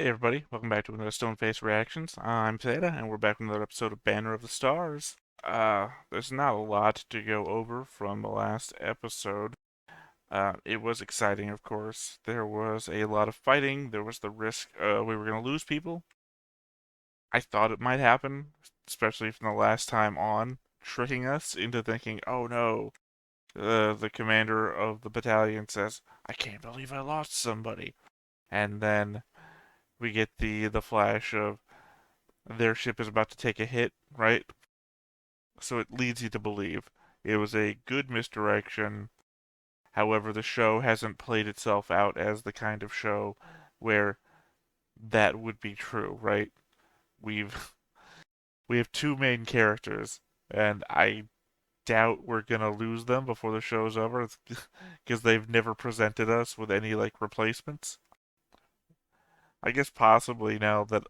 Hey everybody, welcome back to another Stoneface Reactions. I'm Theta, and we're back with another episode of Banner of the Stars. There's not a lot to go over from the last episode. It was exciting, of course. There was a lot of fighting. There was the risk we were going to lose people. I thought it might happen, especially from the last time on, tricking us into thinking, oh no, the commander of the battalion says, I can't believe I lost somebody. And then we get the flash of their ship is about to take a hit, right? So it leads you to believe it was a good misdirection. However, the show hasn't played itself out as the kind of show where that would be true, right? We've we have two main characters, and I doubt we're gonna lose them before the show's over because they've never presented us with any like replacements. I guess possibly now that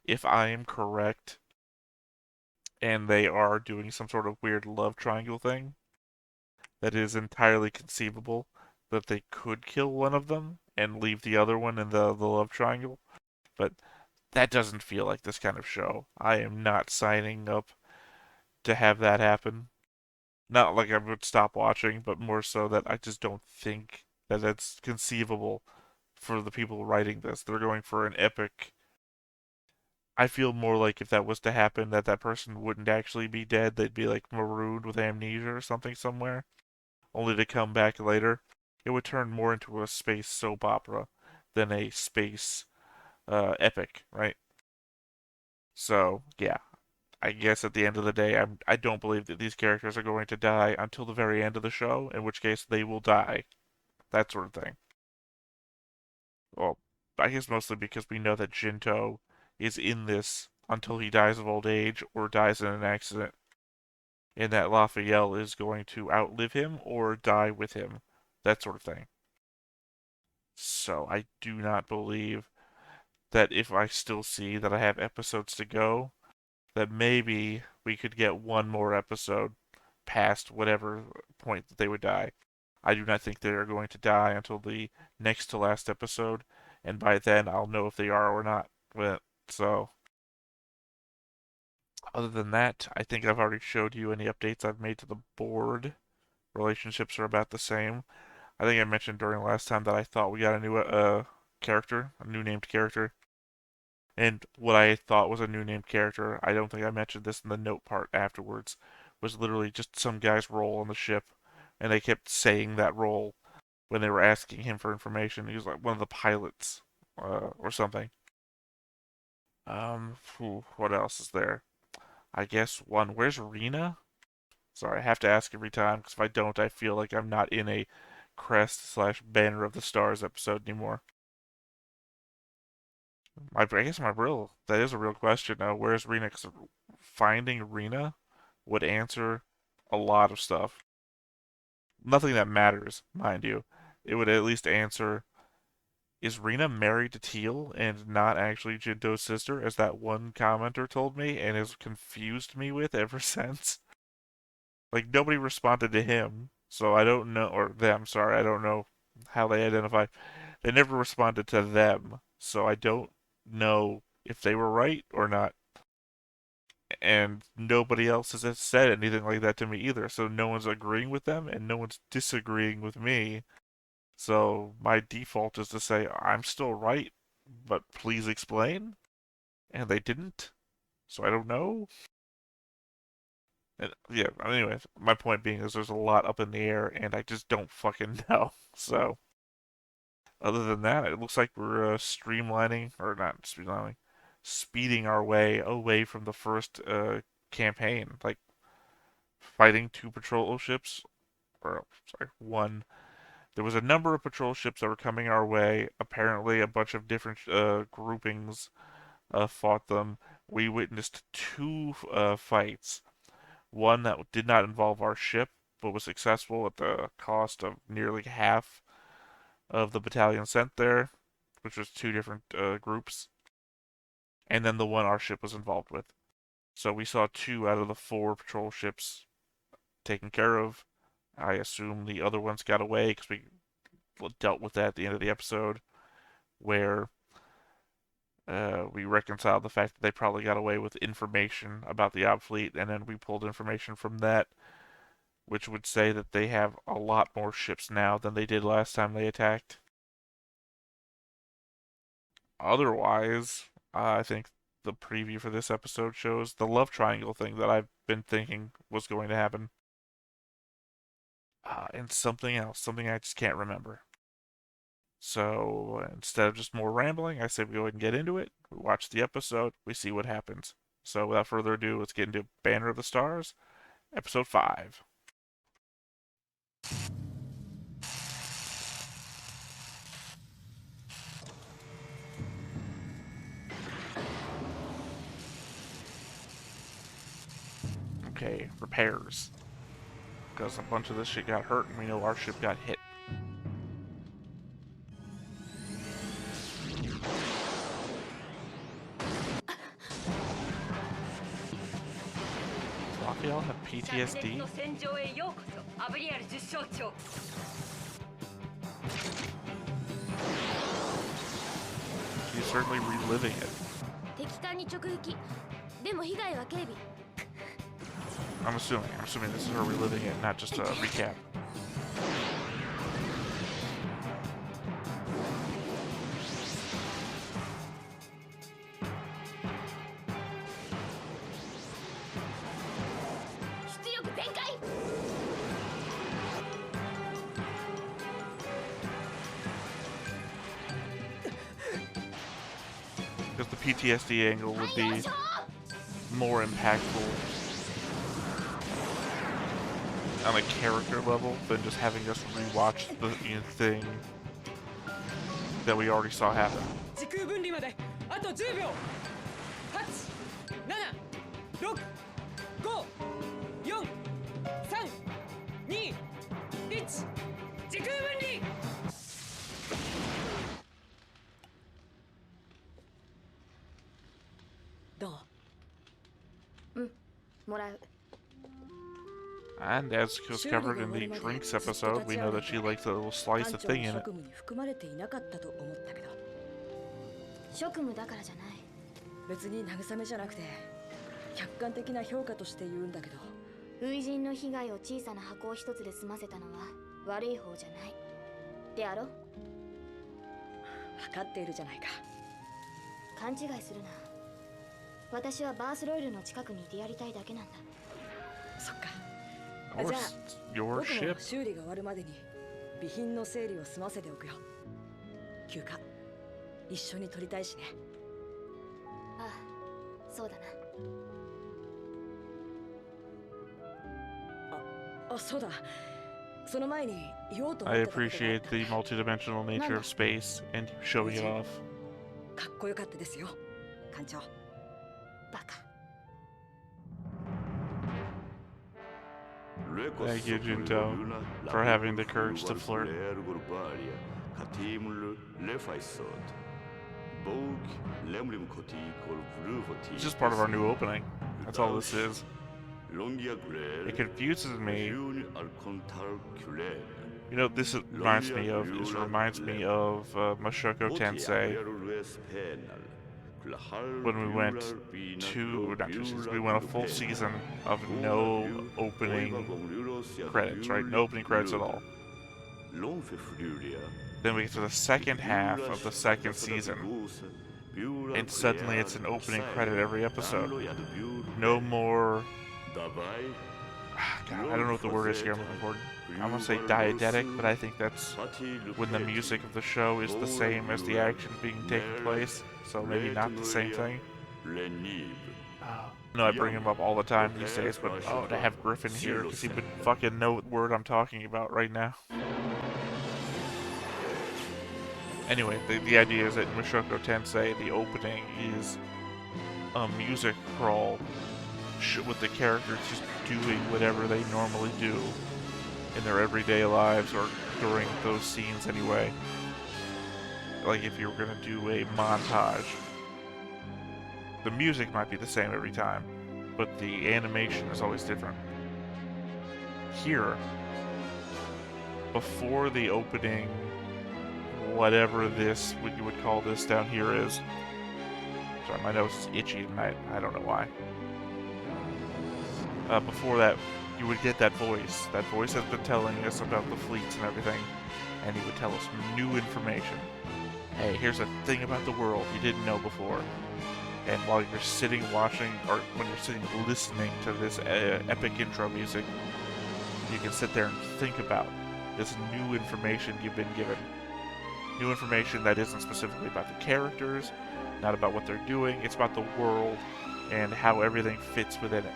if I am correct and they are doing some sort of weird love triangle thing, that is entirely conceivable that they could kill one of them and leave the other one in the love triangle. But that doesn't feel like this kind of show. I am not signing up to have that happen. Not like I would stop watching, but more so that I just don't think that it's conceivable for the people writing this. They're going for an epic. I feel more like if that was to happen, that that person wouldn't actually be dead. They'd be like marooned with amnesia or something somewhere, only to come back later. It would turn more into a space soap opera than a space epic, right? So yeah, I guess at the end of the day, I don't believe that these characters are going to die until the very end of the show, in which case they will die. That sort of thing. Well, I guess mostly because we know that Jinto is in this until he dies of old age or dies in an accident, and that Lafiel is going to outlive him or die with him. That sort of thing. So I do not believe that if I still see that I have episodes to go, that maybe we could get one more episode past whatever point that they would die. I do not think they are going to die until the next to last episode, and by then I'll know if they are or not. But so, other than that, I think I've already showed you any updates I've made to the board. Relationships are about the same. I think I mentioned during last time that I thought we got a new character, a new named character. And what I thought was a new named character, I don't think I mentioned this in the note part afterwards, was literally just some guy's role on the ship. And they kept saying that role when they were asking him for information. He was like one of the pilots or something. What else is there? I guess one. Where's Rena? Sorry, I have to ask every time because if I don't, I feel like I'm not in a crest slash banner of the stars episode anymore. I guess that is a real question. Where's Rena? Because finding Rena would answer a lot of stuff. Nothing that matters, mind you. It would at least answer, is Rena married to Teal and not actually Jinto's sister, as that one commenter told me and has confused me with ever since? Like, nobody responded to him, so I don't know, or them, sorry, I don't know how they identify. They never responded to them, so I don't know if they were right or not. And nobody else has said anything like that to me either. So no one's agreeing with them and no one's disagreeing with me. So my default is to say I'm still right, but please explain. And they didn't, so I don't know. And yeah, anyways, my point being is there's a lot up in the air and I just don't fucking know. So other than that, it looks like we're streamlining or not streamlining, speeding our way away from the first campaign. Like fighting two patrol ships, or sorry, one. There was a number of patrol ships that were coming our way. Apparently, a bunch of different groupings fought them. We witnessed two fights. One that did not involve our ship, but was successful at the cost of nearly half of the battalion sent there, which was two different groups. And then the one our ship was involved with. So we saw two out of the four patrol ships taken care of. I assume the other ones got away because we dealt with that at the end of the episode, where We reconciled the fact that they probably got away with information about the Obfleet, and then we pulled information from that, which would say that they have a lot more ships now than they did last time they attacked. Otherwise, I think the preview for this episode shows the love triangle thing that I've been thinking was going to happen. And something else, something I just can't remember. So instead of just more rambling, I say we go ahead and get into it. We watch the episode, we see what happens. So without further ado, let's get into Banner of the Stars, episode 5. Okay, repairs. Because a bunch of this shit got hurt and we know our ship got hit. Lafiel have PTSD? She's certainly reliving it. I'm assuming this is her reliving it, not just a recap. Because the PTSD angle would be more impactful on a character level than just having us rewatch the thing that we already saw happen. And as was covered in the drinks episode, we know that she likes a little slice of thing in it. Or your ship. I appreciate the multidimensional nature of space and showing it off. Thank you, Junto, for having the courage to flirt. It's just part of our new opening. That's all this is. It confuses me. You know, this reminds me of Mushoku Tensei. When we went we went a full season of no opening credits, right? No opening credits at all. Then we get to the second half of the second season, and suddenly it's an opening credit every episode. No more... God, I don't know what the word is here I'm looking for. I'm gonna say diegetic, but I think that's when the music of the show is the same as the action being taking place, so maybe not the same thing. No, I bring him up all the time these days, but to have Griffin here, because he would fucking know what word I'm talking about right now. Anyway, the idea is that in Mushoku Tensei, the opening is a music crawl with the characters just doing whatever they normally do in their everyday lives, or during those scenes anyway. Like if you were gonna do a montage, the music might be the same every time, but the animation is always different. Here, before the opening, whatever what you would call this down here is, Sorry, my nose is itchy tonight. I don't know why. Before that, you would get that voice. That voice has been telling us about the fleets and everything, and he would tell us new information. Hey, here's a thing about the world you didn't know before. And while you're sitting watching, or when you're sitting listening to this epic intro music, you can sit there and think about this new information you've been given. New information that isn't specifically about the characters, not about what they're doing, it's about the world and how everything fits within it.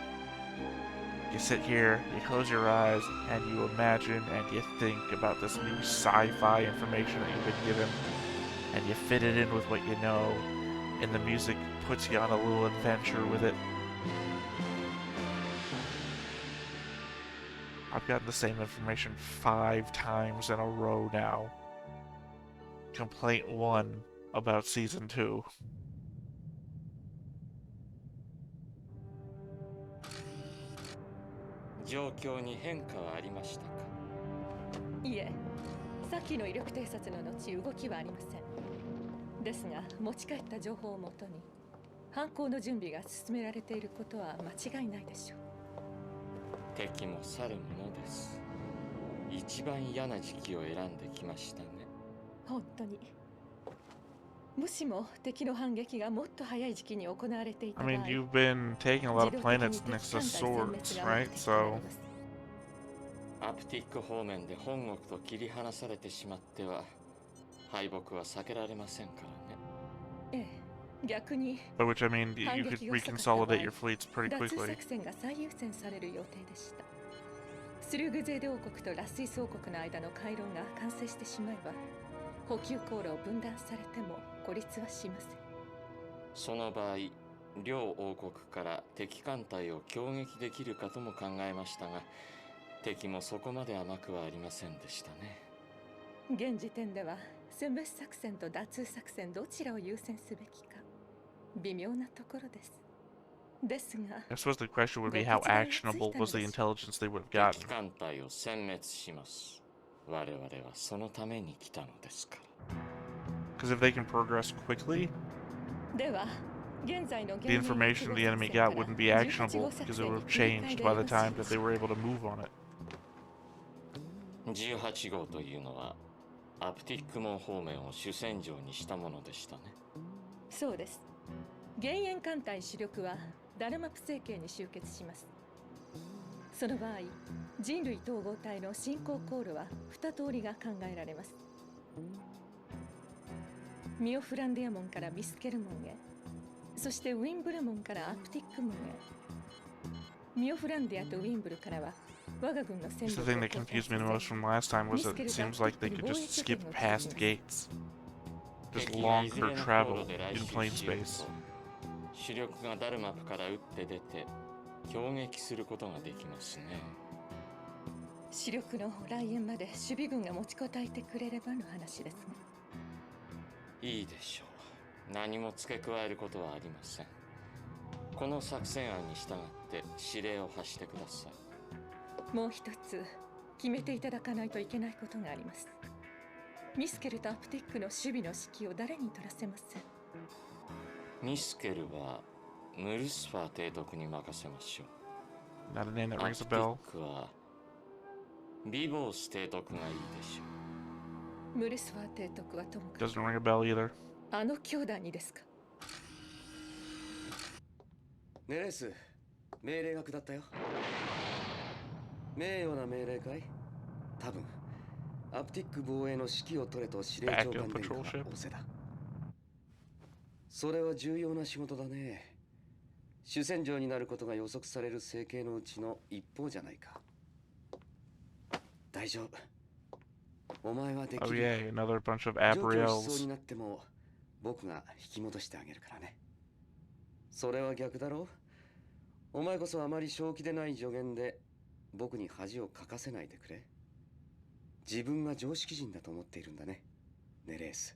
You sit here, you close your eyes, and you imagine and you think about this new sci-fi information that you've been given, and you fit it in with what you know, and the music puts you on a little adventure with it. I've gotten the same information 5 times in a row now. Complaint 1 about Season 2.いえ、さっきの威力偵察の後動きはありません。ですが、持ち帰った情報をもとに犯行の準備が進められていることは間違いないでしょう。敵も去るものです。一番嫌な時期を選んできましたね。本当に。もしも敵の反撃がもっと早い時期に行われていた場合、 I mean, you've been taking a lot of planets next to swords, right? So アプティック方面で本国と切り離されてしまっては敗北は避けられませんからね。ええ、逆に by which I mean you could reconsolidate your fleets pretty 脱 quickly. 作戦が最優先される予定でした。スルグゼーデ王国とラスイス王国の間の回廊が完成してしまえば、補給航路を分断されても孤立はしません。その場合、両王国から敵艦隊を攻撃できるかとも考えましたが、敵もそこまで甘くはありませんでしたね。現時点では殲滅作戦と脱作戦どちらを優先すべきか微妙なところです。ですが、 I suppose the question would be how actionable was the intelligence they would have 敵 gotten. 艦隊を殲滅します。我々はそのために来たのですから。Because if they can progress quickly, では現在の the information the enemy got wouldn't be actionable because it would have changed by the time that they were able to move on it. 18号というのはアプティック門方面を主戦場にしたものでしたね。そうです。減塩艦隊主力はダルマプ星系に集結します。その場合、人類統合体の進行航路は2通りが考えられます。ミオフランディア門からビスケル門へ、そしてウィンブル門からアプティック門へ。ミオフランディアとウィンブルからは我が軍の戦 The 力 thing that confused me the most from last time was that it seems like they could just skip past gates. Just longer travel in plane space. 主力がダルマプから撃って出て攻撃することができますね。主力の来園まで守備軍が持ちこたえてくれればの話ですね。いいでしょう。何も付け加えることはありません。この作戦案に従って指令を発してください。もう一つ決めていただかないといけないことがあります。ミスケルとアプティックの守備の指揮を誰に取らせません。ミスケルはムルスファー提督に任せましょう。 Not a name that ア rings プ a ティ bell. ックはビボース提督がいいでしょう。ムルスファー提督はともかく Doesn't ring a bell either. あの兄弟にですか。ネレース、命令が下ったよ。名誉な命令かい？多分アプティック防衛の指揮を取れと司令長官殿下が仰せだ。それは重要な仕事だね。主戦場になることが予測される政権のうちの一方じゃないか。大丈夫。お前はでき Oh る。 yeah, another bunch of 状況しそう Abriels. になっても僕が引き戻してあげるからね。それは逆だろう。お前こそあまり正気でない助言で僕に恥をかかせないでくれ。自分は常識人だと思っているんだね、ネレース。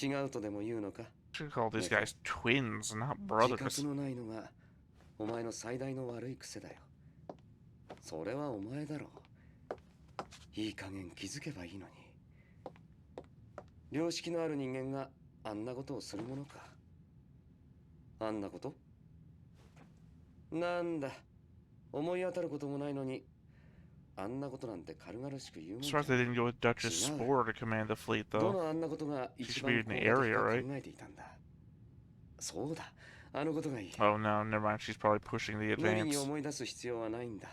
違うとでも言うのか。 Should call these guys twins, not 自 brothers. 覚のないのがお前の最大の悪い癖だよ。それはお前だろう。いい加減気づけばいいのに。良識のある人間があんなことをするものか。あんなことなんだ、思い当たることもないのに、あんなことなんて軽々しく言うもん I'm じゃ surprised they didn't go with Duchess 違う。 Spore to command the fleet, ど though. のあんなことが She 一 should be 番 in 効 the 果的 area, か考 right? えていたんだ。そうだ、あのことがいい。 Oh no, never mind. She's probably pushing the 無理に advance. 思い出す必要はないんだ。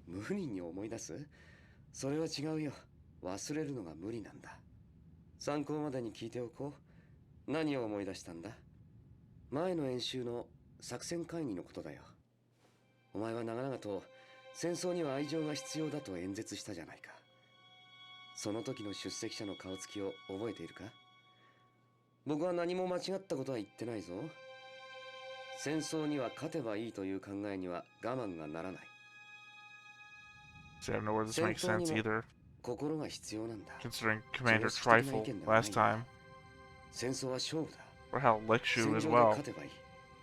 無理に思い出す？それは違うよ。忘れるのが無理なんだ。参考までに聞いておこう。何を思い出したんだ？前の演習の作戦会議のことだよ。お前は長々と戦争には愛情が必要だと演説したじゃないか。その時の出席者の顔つきを覚えているか？僕は何も間違ったことは言ってないぞ。戦争には勝てばいいという考えには我慢がならない。 See, I don't know where this makes sense either, 心が必要なんだ。 considering Commander 常識的な意 Trifle 見ではないん last だ。 time, 戦争は勝負だ。 or how Lekshu 戦 as 場で well. 勝てばいい。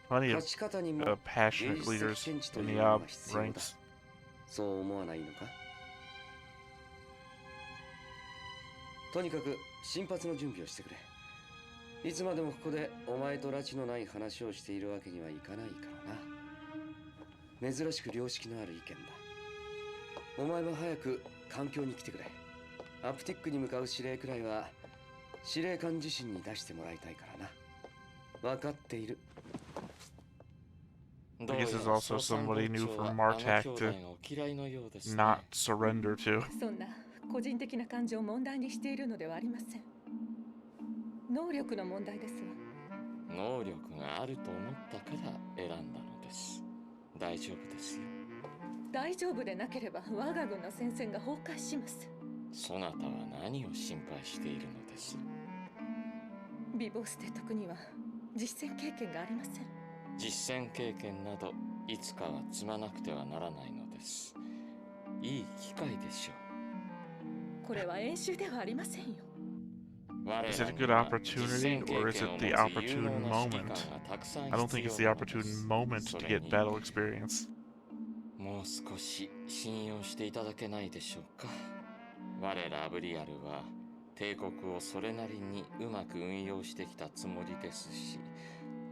Plenty 勝 of ち方にも passionate 芸術 leaders 的見地と in い the うのが必要だ。 ranks. そう思わないのか？とにかく新発の準備をしてくれ。いつまでもここでお前と拉致のない話をしているわけにはいかないからな。珍しく良識のある意見だ。お前も早く環境に来てくれ。アプティックに向かう指令くらいは司令官自身に出してもらいたいからな。分かっている。 I guess there's also somebody new for Martak to not surrender to. そんな個人的な感情を問題にしているのではありません。能力の問題ですわ。能力があると思ったから選んだのです。大丈夫ですよ。大丈夫でなければ我が軍の戦線が崩壊します。そなたは何を心配しているのです？美貌ス提督には実戦経験がありません。実戦経験などいつかは積まなくてはならないのです。いい機会でしょう。これは演習ではありませんよ。 Is it a good opportunity, or is it the opportune moment? I don't think it's the opportune moment to get battle experience. もう少し信用していただけないでしょうか。我らアブリアルは帝国をそれなりにうまく運用してきたつもりですし、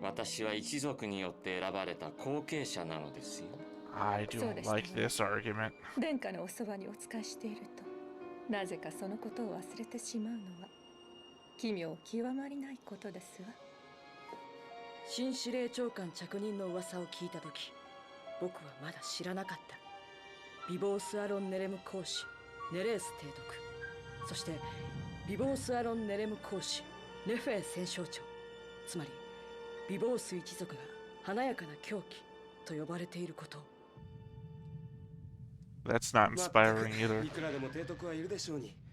私は一族によって選ばれた後継者なのですよ。I don't like this argument. 殿下のおそばにお仕えしていると、なぜかそのことを忘れてしまうのは奇妙極まりないことですわ。新司令長官着任の噂を聞いたとき、僕はまだ知らなかった。ビボース・アロン・ネレム公使ネレース提督、そしてビボース・アロン・ネレム公使ネフェ戦将長、つまりビボース一族が華やかな狂気と呼ばれていること。 That's not inspiring either.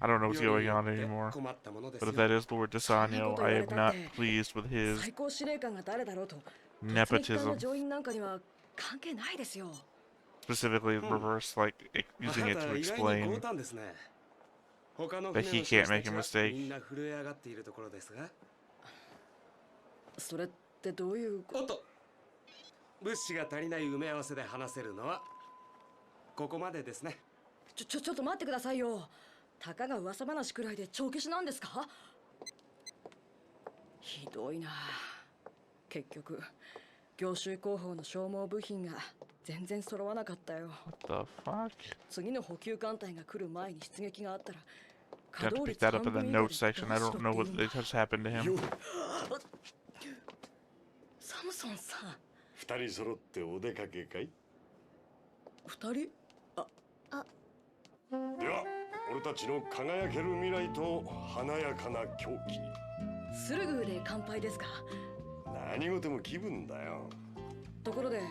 I don't know what's going on anymore. But if that is Lord Desanio, I am not pleased with his 最高司令官が誰だろうと、 nepotism. 上院なんかには関係ないですよ。 Specifically, reverse, like, using it to explain that he can't make a mistake. それってどういうおっと、物資が足りない埋め合わせで話せるのはここまでですね。ちょっと待ってくださいよ。たかが噂話くらいで帳消しなんですか？ひどいな。結局業種広報の消耗部品が全然揃わなかったよ。 What the fuck? 次の補給艦隊が来る前に出撃があったら You have to pick that up in the notes section. I don't know what has happened to him. サムソンさん。二人揃ってお出かけかい？二人？では、俺たちの輝ける未来と華やかな狂気。スルグーで乾杯ですか？何事も気分だよ。ところで、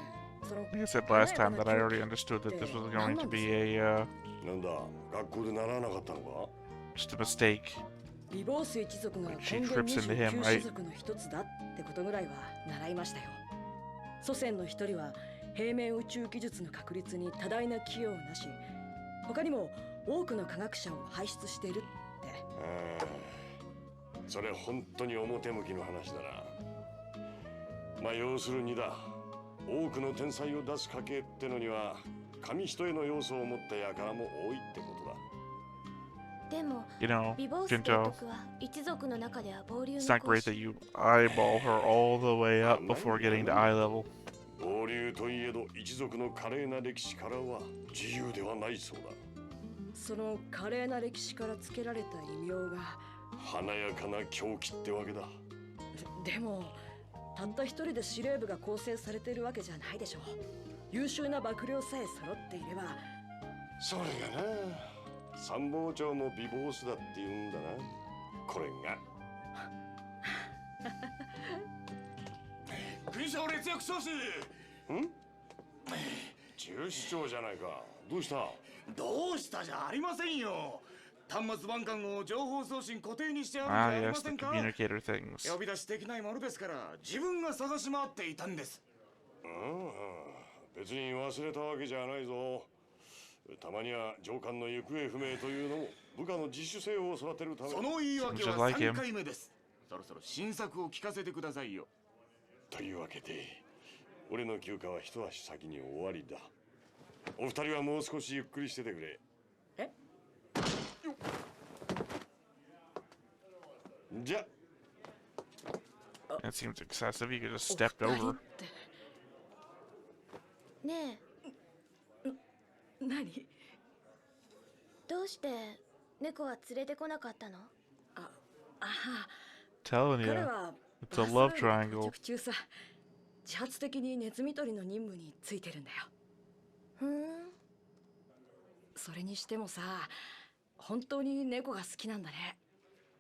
その I think I said last time that I already understood that this was going to be a, なんだ、学校で習わなかったのか？ just a mistake. ビボース一族が She 根源 trips into him, 29 right? 種族の一つだってことぐらいは習いましたよ。祖先の一人は平面宇宙技術の確立に多大な寄与をなし、他にも多くの科学者を輩出しているって。それ本当に表向きの話だな。まあ要するにだ、多くの天才を出す家系ってのには紙一重の要素を持った輩も多いってことだ。You know, 美貌ス提 Jinto, 督は一族の中では暴流 it's の not 講 great 師 that you eyeball her all the way up before getting to eye level. 暴流といえど一族の華麗な歴史からは自由ではないそうだ。その華麗な歴史から付けられた異名が華やかな狂気ってわけだ。でもたった一人で司令部が構成されているわけじゃないでしょう。優秀な幕僚さえ揃っていれば。それがな、参謀長も美貌スだって言うんだな。これが勲章列役少子。ん重視長じゃないか。どうした？どうしたじゃありませんよ。端末番号を情報送信固定にしてあるんじ Ah, ゃありま yes, せ the んか。 communicator things. 呼び出しできないものですから自分が探し回っていたんです。別に忘れたわけじゃないぞ。たまには上官の行方不明というのも部下の自主性を育てるため。その言い訳 Just は like him. 3回目です。そろそろ新作を聞かせてくださいよ。というわけで俺の休暇は一足先に終わりだ。お二人はもう少しゆっくりしててくれ。え？じゃ That seems excessive. You could just stepped over. ねえ、何？どうして猫は連れてこなかったの？ああ、 Telling 彼 you, は it's a バ love スロイド triangle. の到着中さ、自発的にネズミ捕りの任務についてるんだよ。ふーん。それにしてもさ、本当に猫が好きなんだね。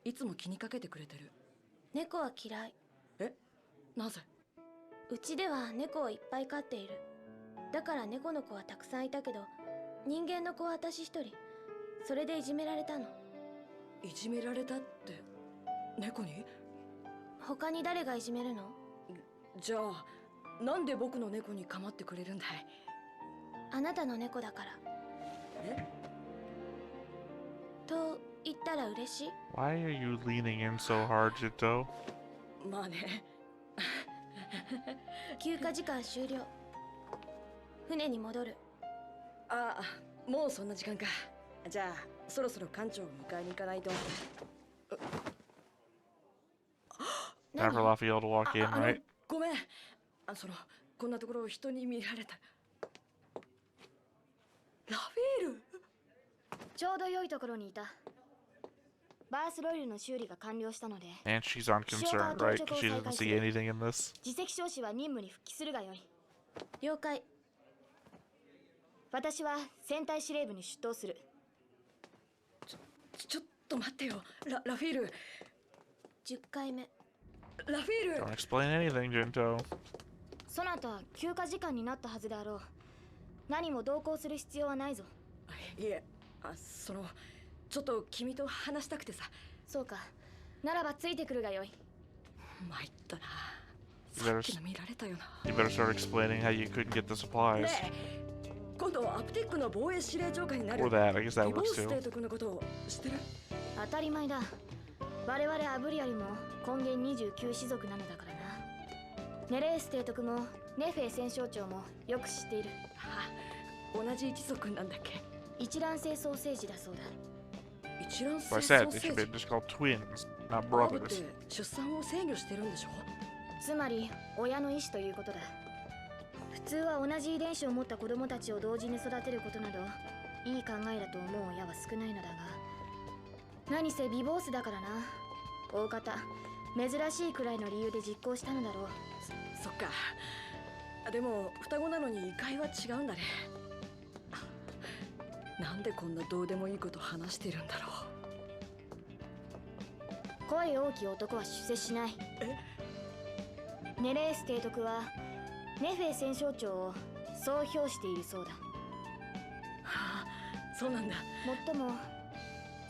いつも気にかけてくれてる。猫は嫌い。え？なぜ？うちでは猫をいっぱい飼っている。だから猫の子はたくさんいたけど、人間の子は私一人。それでいじめられたの。いじめられたって猫に？他に誰がいじめるの？じゃあなんで僕の猫に構ってくれるんだい？あなたの猫だから。え？と言ったら嬉しい？ Why are you leaning in so hard, Jinto? まあね。休暇時間終了。船に戻る。ああ、もうそんな時間か。じゃあそろそろ館長を迎えに行かないと。 Time for Lafiel to walk in, の right? ごめん。こんなところを人に見られた。ラフェール。ちょうど良いところにいた。バースロイルの修理が完了したので、 And she's unconcerned, right? Because she doesn't see anything in this. 自責少子は任務に復帰するがよい。了解。私は戦隊司令部に出頭する。ちょっと待ってよ。ラフィール。10回目。ラフィール。 Don't explain anything, Jinto. そなた休暇時間になったはずであろう。何も同行する必要はないぞ。いえ、ちょっと君と話したくてさ。そうか。ならばついてくるがよい。参ったな。 You さ better, っきの見られたよな。 you better start explaining how you couldn't get the supplies. ねえ、今度アプティックの防衛司令長官になる。 Or that, I guess that 美貌 works ス too. 提督のことを知ってる？当たり前だ。我々アブリアリも根源29氏族なのだからな。ネレース提督もネフェ戦将長もよく知っている。あ、同じ一族なんだっけ？一卵性ソーセージだそうだ。一卵 So 性 I ソ said ー they セ should ー be ジ。 just called twins, not アブっ brothers. て出産を制御してるんでしょ？つまり親の意思ということだ。普通は同じ遺伝子を持った子供たちを同時に育てることなどいい考えだと思う親は少ないのだが、何せ美貌スだからな。大方珍しいくらいの理由で実行したのだろう。そっか。でも双子なのに異界は違うんだね。なんでこんなどうでもいいこと話してるんだろう。声大きい男は出世しない。ネレース提督はネフェ戦将長をそう評しているそうだ。はあ、そうなんだ。もっとも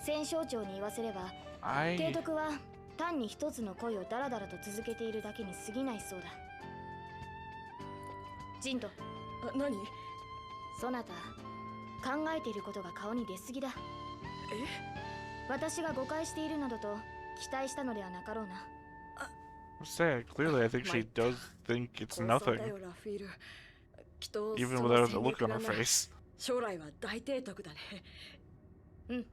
戦将長に言わせれば、提 I 督は単に一つの恋をダラダラと続けているだけに過ぎないそうだ。ジント、何？そなた考えていることが顔に出すぎだ。私が誤解しているなどと期待したのではなかろうな。say clearly, I think she does think it's だ nothing, よラフィール。きっと even その without a 戦 look 略 on her なら face. 将来は大提督だね。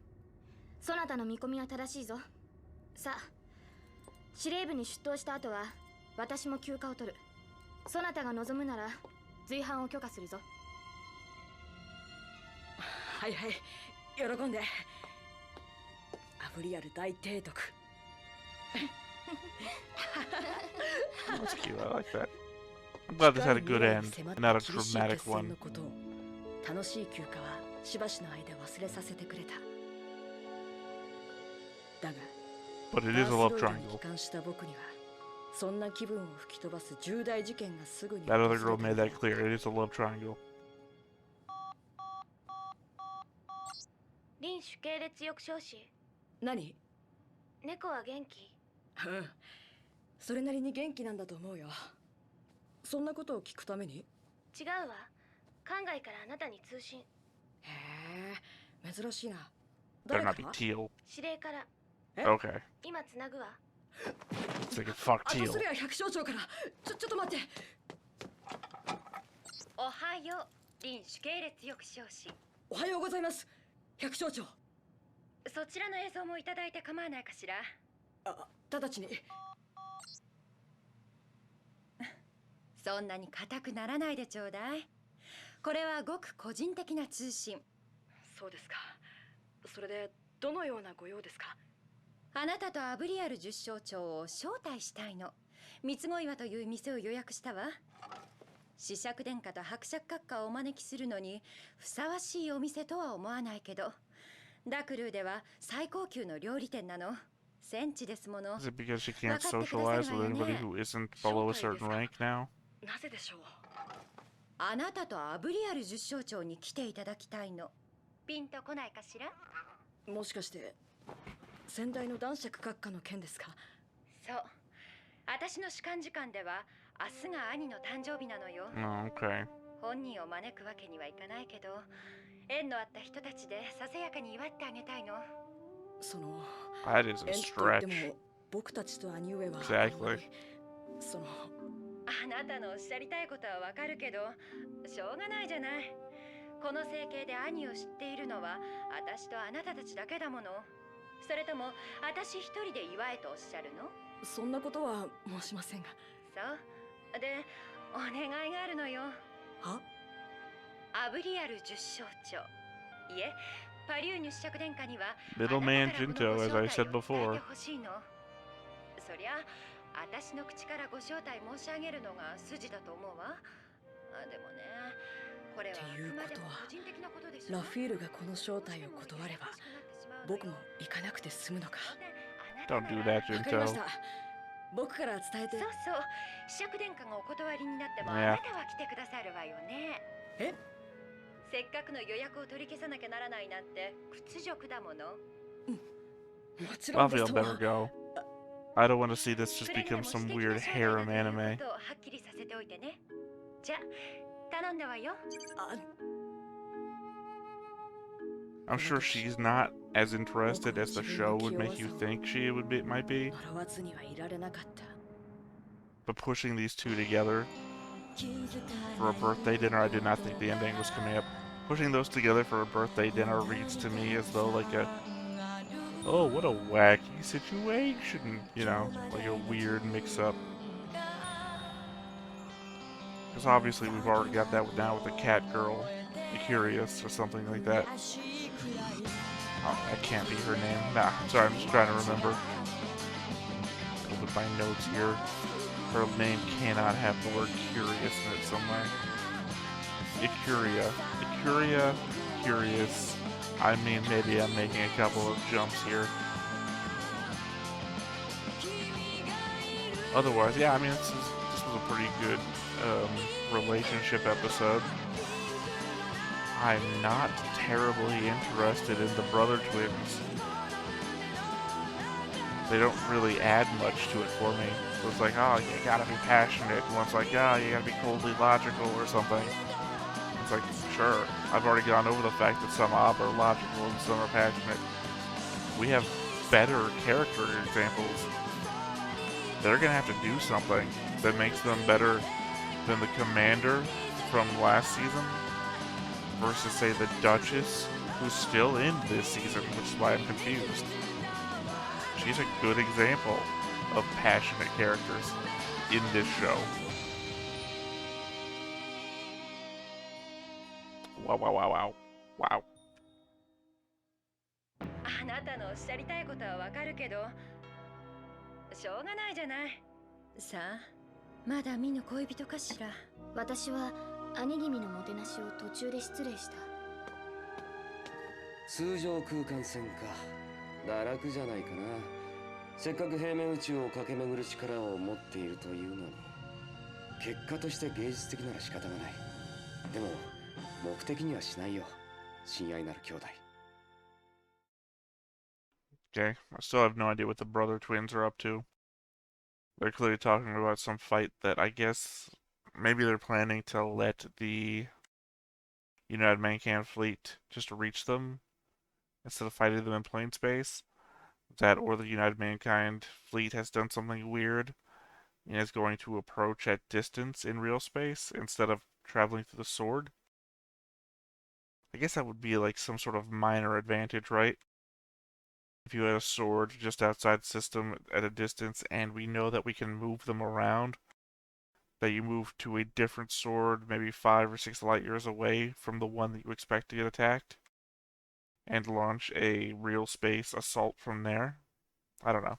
そなたの見込みは正しいぞ。さあ、司令部に出頭した後は私も休暇を取る。そなたが望むなら随伴を許可するぞ。はいはい、喜んで。アブリアル大提督。That's cute. I like that. I'm glad this had a good end, and not a dramatic one. 楽しい休暇はしばしの間忘れさせてくれた。だが、 But it is a love triangle. 帰還した僕にはそんな気分を吹き飛ばす重大事件がすぐに That other girl made that clear. It is a love triangle. 臨主系列抑止士。何？猫は元気？うん、それなりに元気なんだと思うよ。そんなことを聞くために？違うわ。海外からあなたに通信。へえ、珍しいな。 Better 誰 not か be Teal. 司令から。Okay. 今つなぐわ。 It's like fuck あと Teal. それは百姓長から。ちょっと待って。おはよう、臨主系列抑止士。おはようございます、百姓長。そちらの映像もいただいて構わないかしら。あ、直ちに。そんなに固くならないでちょうだい。これはごく個人的な通信。そうですか。それでどのようなご用ですか？あなたとアブリアル十将長を招待したいの。三つ子岩という店を予約したわ。子爵殿下と伯爵閣下をお招きするのにふさわしいお店とは思わないけど、ダクルーでは最高級の料理店なの。戦地ですもの。 Is it because she can't socialize with anybody who isn't below a certain rank now? なぜでしょう？あなたとアブリアル十将長に来ていただきたいの。ピンとこないかしら？もしかして先代の男爵閣下の件ですか？そう。私の士官時間では明日が兄の誕生日なのよ。Oh, okay. 本人を招くわけにはいかないけど、縁のあった人たちでささやかに祝ってあげたいの。その That is a 縁といって stretch. も僕たちと兄上は Exactly. そのあなたのおっしゃりたいことはわかるけど、しょうがないじゃない。この整形で兄を知っているのは私とあなたたちだけだもの。それとも私一人で祝えとおっしゃるの？そんなことは申しませんが。そうで、お願いがあるのよ。は？アブリアル十将長、いえ、パリューニュ子爵殿下には Middleman Jinto, as I said before. そりゃ私の口からご招待申し上げるのが筋だと思うわ。でもね、これはあくまでも個人的なことでしょ。ラフィールがこの招待を断れば僕も行かなくて済むのか。 Don't do that, わかりまし Jinto. た。僕から伝えて。そうそう、子爵殿下がお断りになってもあ Yeah. なたは来てくださるわよね。え？せっかくの予約を取り消さなきゃならないなんて屈辱だもの。もちろんです Lafiel と better go. I don't want to see this just くれぐれ become も some 私的 weird な招待だ harem という anime. ことをはっきりさせておいてね。じゃあ頼んだわよ。あ、 I'm sure she's not as interested as the show would make you think she might be. 呪わずにはいられなかった。 But pushing these two together for a birthday dinner, I did not think the ending was coming up. Pushing those together for a birthday dinner reads to me as though like a, oh, what a wacky situation, you know, like a weird mix-up. Because obviously we've already got that now with the cat girl, the Curious, or something like that. Oh, that can't be her name. Nah, sorry, I'm just trying to remember. Open my notes here. Her name cannot have the word curious in it somewhere. Icuria. Icuria, curious. I mean, maybe I'm making a couple of jumps here. Otherwise, yeah, I mean, this was a pretty good relationship episode. I'm not terribly interested in the brother twins. They don't really add much to it for me. So it's like, oh, you gotta be passionate. One's like, oh, you gotta be coldly logical or something. It's like, sure, I've already gone over the fact that some are logical and some are passionate. We have better character examples. They're gonna have to do something that makes them better than the commander from last season versus, say, the Duchess, who's still in this season, which is why I'm confused. She's a good example of passionate characters in this show. Wow, wow, wow, wow. Wow. あなたのおっしゃりたいことはわかるけど、しょうがないじゃない。さあ、まだ見ぬ恋人かしら。私は兄君のもてなしを途中で失礼した。通常空間線か。堕落じゃないかな。せっかく平面宇宙を駆け巡る力を持っているというのに、結果として芸術的なら仕方がない。でも目的にはしないよ、親愛なる兄弟。Okay, I still have no idea what the brother twins are up to. They're clearly talking about some fight that I guess maybe they're planning to let the United Mankind fleet just reach them instead of fighting them in plain space. That or the United Mankind fleet has done something weird and is going to approach at distance in real space instead of traveling through the sword. I guess that would be like some sort of minor advantage, right? If you had a sword just outside the system at a distance and we know that we can move them around, that you move to a different sword maybe 5 or 6 light years away from the one that you expect to get attacked and launch a real space assault from there. I don't know.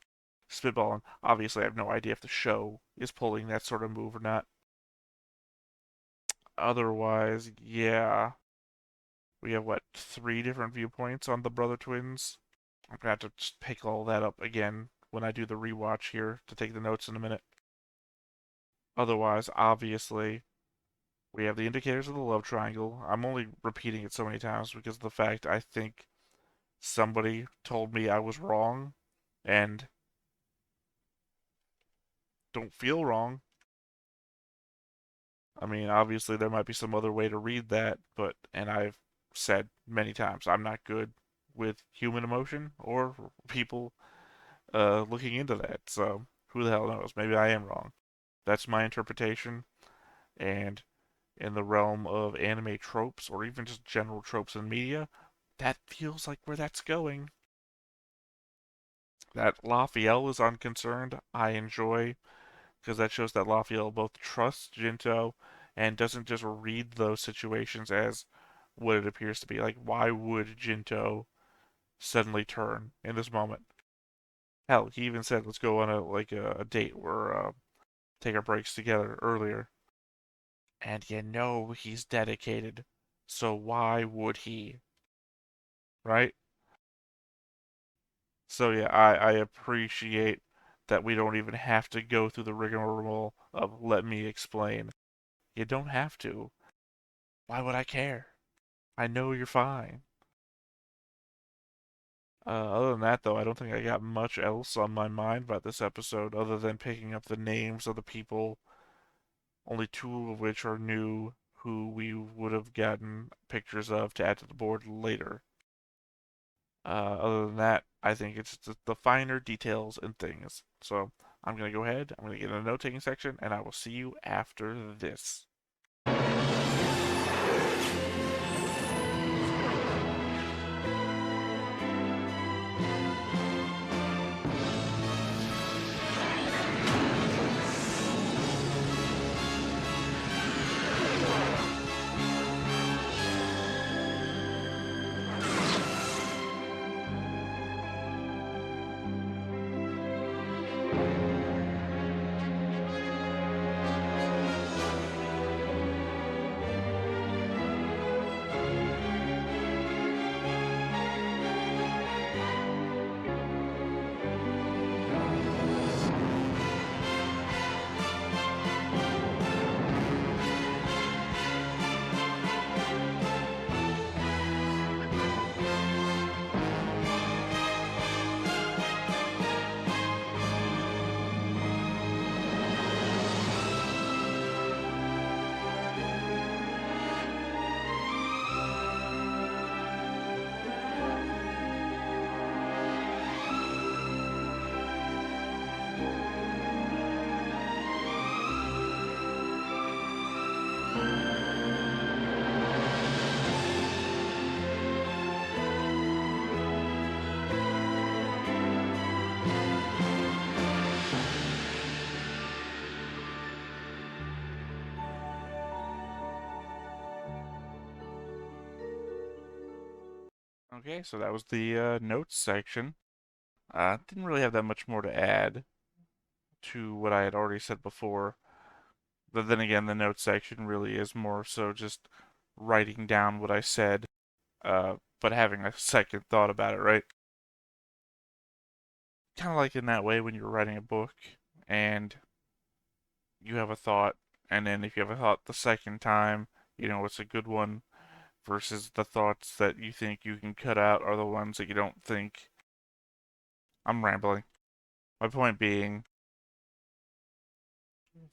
Spitballing. Obviously, I have no idea if the show is pulling that sort of move or not. Otherwise, yeah. We have, what, 3 different viewpoints on the brother twins? I'm gonna have to just pick all that up again when I do the rewatch here to take the notes in a minute. Otherwise, obviously, we have the indicators of the love triangle. I'm only repeating it so many times because of the fact I think somebody told me I was wrong and don't feel wrong. I mean, obviously there might be some other way to read that, and I've said many times, I'm not good with human emotion or people looking into that, so who the hell knows? Maybe I am wrong. That's my interpretation, and in the realm of anime tropes or even just general tropes in media, that feels like where that's going. That Lafiel is unconcerned, I enjoy, because that shows that Lafiel both trusts Jinto and doesn't just read those situations as what it appears to be. Like, why would Jinto suddenly turn in this moment? Hell, he even said, "Let's go on a date or take our breaks together" earlier. And you know he's dedicated, so why would he? Right? So yeah, I appreciate that we don't even have to go through the rigmarole of let me explain. You don't have to. Why would I care? I know you're fine. Other than that, though, I don't think I got much else on my mind about this episode other than picking up the names of the people, only 2 of which are new, who we would have gotten pictures of to add to the board later. Other than that, I think it's the finer details and things. So I'm going to go ahead, I'm going to get in the note-taking section, and I will see you after this. Okay, so that was the notes section. Didn't really have that much more to add to what I had already said before. But then again, the notes section really is more so just writing down what I said, but having a second thought about it, right? Kind of like in that way when you're writing a book and you have a thought, and then if you have a thought the second time, you know it's a good one, versus the thoughts that you think you can cut out are the ones that you don't think. I'm rambling. My point being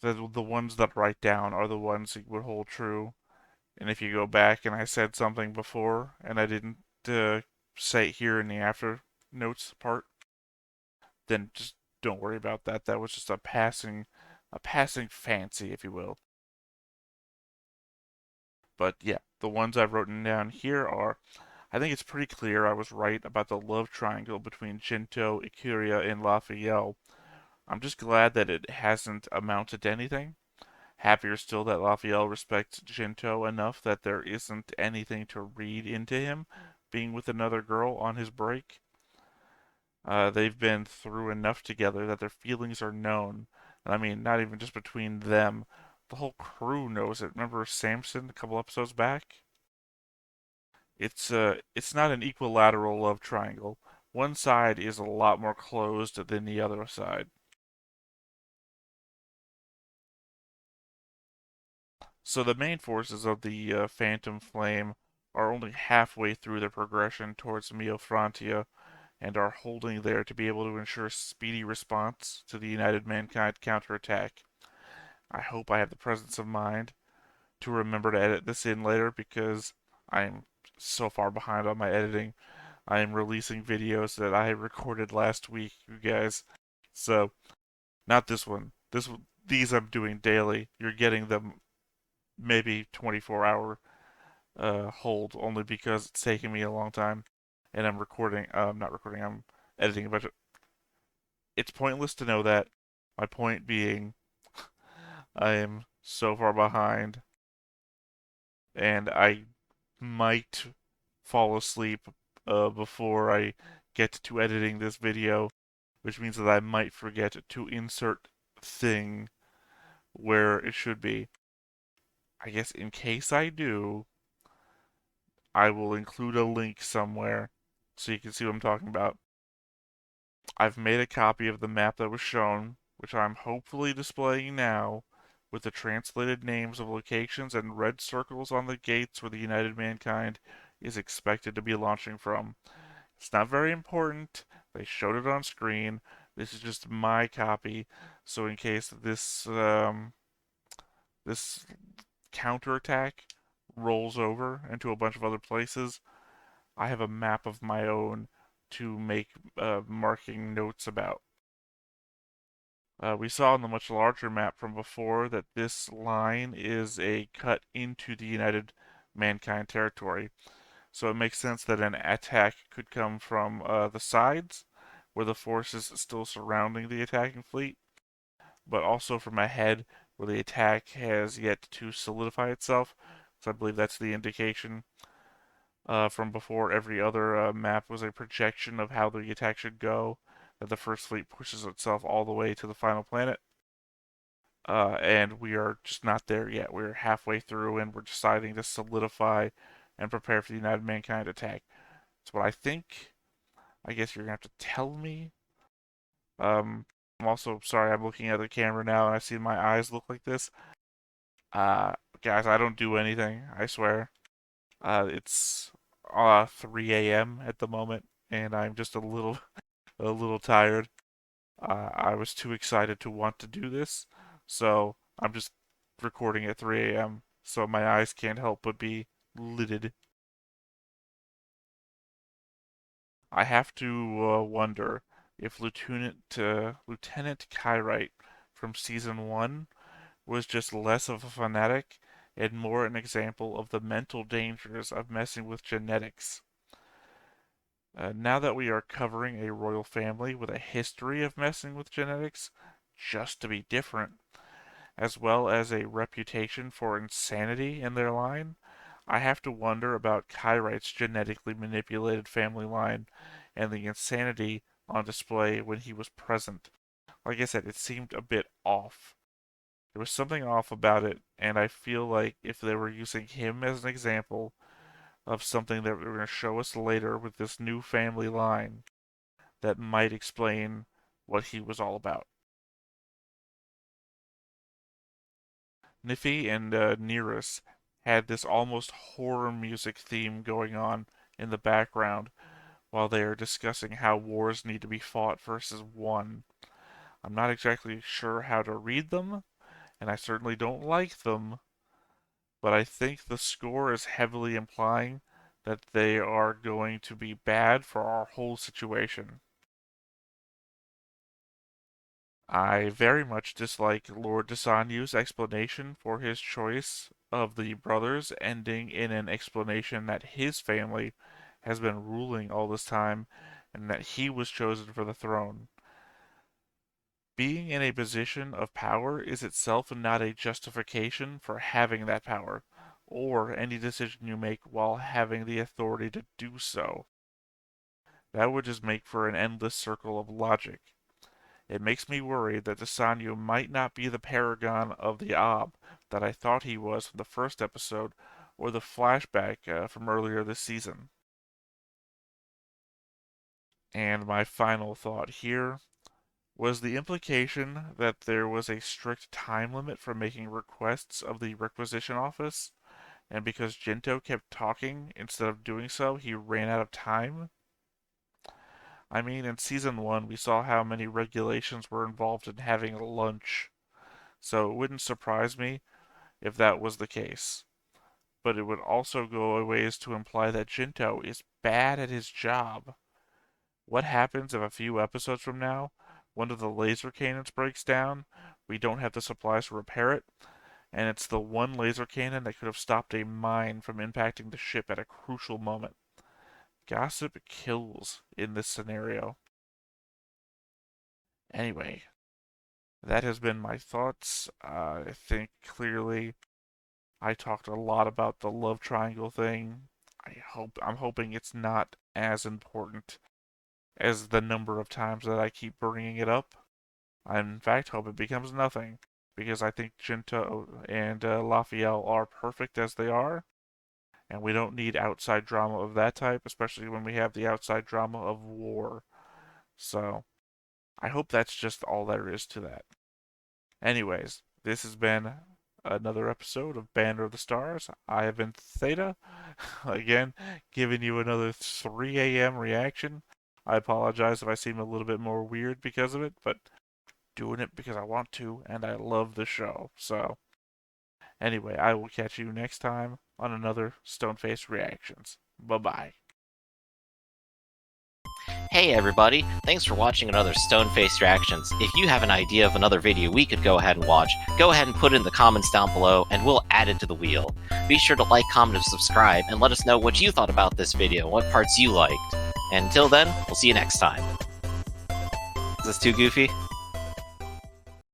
that the ones that I write down are the ones that would hold true. And if you go back and I said something before and I didn't uh, say it here in the after notes part, then just don't worry about that. That was just a passing fancy, if you will. But yeah, the ones I've written down here are, I think it's pretty clear I was right about the love triangle between Shinto, Ikuria, and Lafiel. I'm just glad that it hasn't amounted to anything. Happier still that Lafiel respects Shinto enough that there isn't anything to read into him being with another girl on his break. They've been through enough together that their feelings are known. And I mean, not even just between them. The whole crew knows it. Remember Samson a couple episodes back? It's not an equilateral love triangle. One side is a lot more closed than the other side. So the main forces of the Phantom Flame are only halfway through their progression towards Miofrontia and are holding there to be able to ensure speedy response to the United Mankind counterattack. I hope I have the presence of mind to remember to edit this in later because I'm so far behind on my editing. I am releasing videos that I recorded last week, you guys. So, not this one. These I'm doing daily. You're getting them maybe 24-hour hold only because it's taking me a long time and I'm recording. Not recording. I'm editing a bunch of. It's pointless to know that. My point being, I am so far behind, and I might fall asleep before I get to editing this video, which means that I might forget to insert thing where it should be. I guess in case I do, I will include a link somewhere so you can see what I'm talking about. I've made a copy of the map that was shown, which I'm hopefully displaying now, with the translated names of locations and red circles on the gates where the United Mankind is expected to be launching from. It's not very important. They showed it on screen. This is just my copy, so in case this counterattack rolls over into a bunch of other places, I have a map of my own to make marking notes about. We saw on the much larger map from before that this line is a cut into the United Mankind territory. So it makes sense that an attack could come from the sides, where the force is still surrounding the attacking fleet, but also from ahead, where the attack has yet to solidify itself. So I believe that's the indication from before. Every other map was a projection of how the attack should go, that the first fleet pushes itself all the way to the final planet. And we are just not there yet. We're halfway through, and we're deciding to solidify and prepare for the United Mankind attack. That's what I think. I guess you're gonna have to tell me. I'm also sorry. I'm looking at the camera now, and I see my eyes look like this. Guys, I don't do anything. I swear. It's 3 a.m. at the moment, and I'm just a little tired. I was too excited to want to do this, so I'm just recording at 3 a.m. so my eyes can't help but be lidded. I have to wonder if Lieutenant Kyrite from season one was just less of a fanatic and more an example of the mental dangers of messing with genetics. Now that we are covering a royal family with a history of messing with genetics, just to be different, as well as a reputation for insanity in their line, I have to wonder about Kyrite's genetically manipulated family line and the insanity on display when he was present. Like I said, it seemed a bit off. There was something off about it, and I feel like if they were using him as an example of something that they're going to show us later with this new family line, that might explain what he was all about. Niffy and Nearest had this almost horror music theme going on in the background while they are discussing how wars need to be fought versus won. I'm not exactly sure how to read them, and I certainly don't like them, but I think the score is heavily implying that they are going to be bad for our whole situation. I very much dislike Lord Desanyu's explanation for his choice of the brothers ending in an explanation that his family has been ruling all this time and that he was chosen for the throne. Being in a position of power is itself not a justification for having that power, or any decision you make while having the authority to do so. That would just make for an endless circle of logic. It makes me worried that Desanyu might not be the paragon of the Ob that I thought he was from the first episode or the flashback from earlier this season. And my final thought here was the implication that there was a strict time limit for making requests of the requisition office, and because Jinto kept talking instead of doing so, he ran out of time. I mean, in Season 1, we saw how many regulations were involved in having a lunch, so it wouldn't surprise me if that was the case. But it would also go a ways to imply that Jinto is bad at his job. What happens if a few episodes from now, one of the laser cannons breaks down, we don't have the supplies to repair it, and it's the one laser cannon that could have stopped a mine from impacting the ship at a crucial moment? Gossip kills in this scenario. Anyway, that has been my thoughts. I think clearly I talked a lot about the love triangle thing. I'm hoping it's not as important as the number of times that I keep bringing it up. I in fact hope it becomes nothing, because I think Jinto and Lafiel are perfect as they are, and we don't need outside drama of that type, especially when we have the outside drama of war. So, I hope that's just all there is to that. Anyways, this has been another episode of Banner of the Stars. I have been Theta, again, giving you another 3 a.m. reaction. I apologize if I seem a little bit more weird because of it, but doing it because I want to, and I love the show. So, anyway, I will catch you next time on another Stoneface Reactions. Bye-bye. Hey everybody, thanks for watching another Stoneface Reactions. If you have an idea of another video we could go ahead and watch, go ahead and put it in the comments down below and we'll add it to the wheel. Be sure to like, comment, and subscribe, and let us know what you thought about this video, what parts you liked. And until then, we'll see you next time. Is this too goofy?